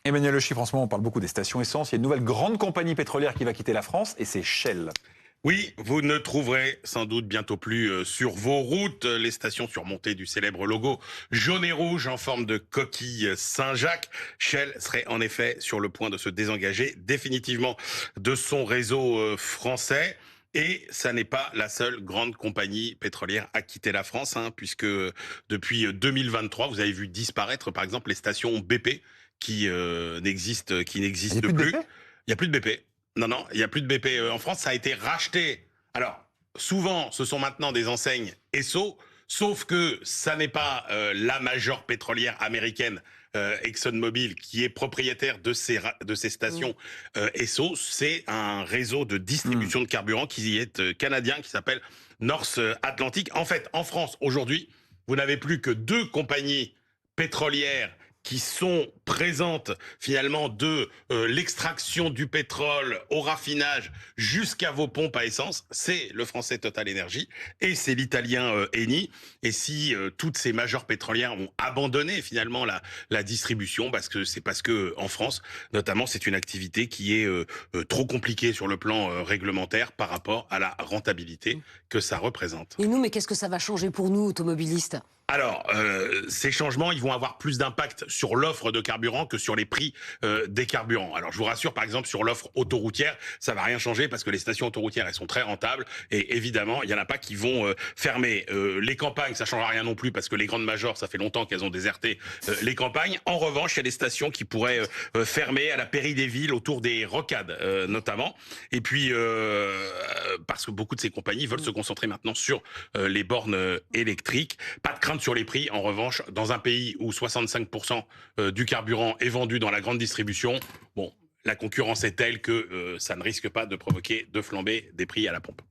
Emmanuel Le Chiffre, en ce moment, on parle beaucoup des stations essence. Il y a une nouvelle grande compagnie pétrolière qui va quitter la France et c'est Shell. Oui, vous ne trouverez sans doute bientôt plus sur vos routes les stations surmontées du célèbre logo jaune et rouge en forme de coquille Saint-Jacques. Shell serait en effet sur le point de se désengager définitivement de son réseau français. Et ça n'est pas la seule grande compagnie pétrolière à quitter la France, puisque depuis 2023, vous avez vu disparaître par exemple les stations BP qui Il n'y a n'existent plus de plus. BP? Il n'y a plus de BP. Non, non, il n'y a plus de BP en France. Ça a été racheté. Alors, souvent, ce sont maintenant des enseignes Esso, sauf que ça n'est pas la majeure pétrolière américaine, ExxonMobil, qui est propriétaire de ces stations Esso. C'est un réseau de distribution de carburant qui est canadien, qui s'appelle North Atlantic. En fait, en France, aujourd'hui, vous n'avez plus que deux compagnies pétrolières qui sont présentes finalement de l'extraction du pétrole au raffinage jusqu'à vos pompes à essence, c'est le français Total Energy et c'est l'italien Eni. Et si toutes ces majeures pétrolières ont abandonné finalement la distribution, parce que en France, notamment, c'est une activité qui est trop compliquée sur le plan réglementaire par rapport à la rentabilité que ça représente. Et nous, mais qu'est-ce que ça va changer pour nous, automobilistes? Alors, ces changements, ils vont avoir plus d'impact sur l'offre de carburant que sur les prix des carburants. Alors, je vous rassure, par exemple, sur l'offre autoroutière, ça va rien changer parce que les stations autoroutières, elles sont très rentables et évidemment, il y en a pas qui vont fermer. Les campagnes, ça changera rien non plus parce que les grandes majors, ça fait longtemps qu'elles ont déserté les campagnes. En revanche, il y a des stations qui pourraient fermer à la périphérie des villes, autour des rocades notamment. Et puis, parce que beaucoup de ces compagnies veulent se concentrer maintenant sur les bornes électriques. Pas de crainte sur les prix. En revanche, dans un pays où 65% du carburant est vendu dans la grande distribution, bon, la concurrence est telle que ça ne risque pas de provoquer de flamber des prix à la pompe.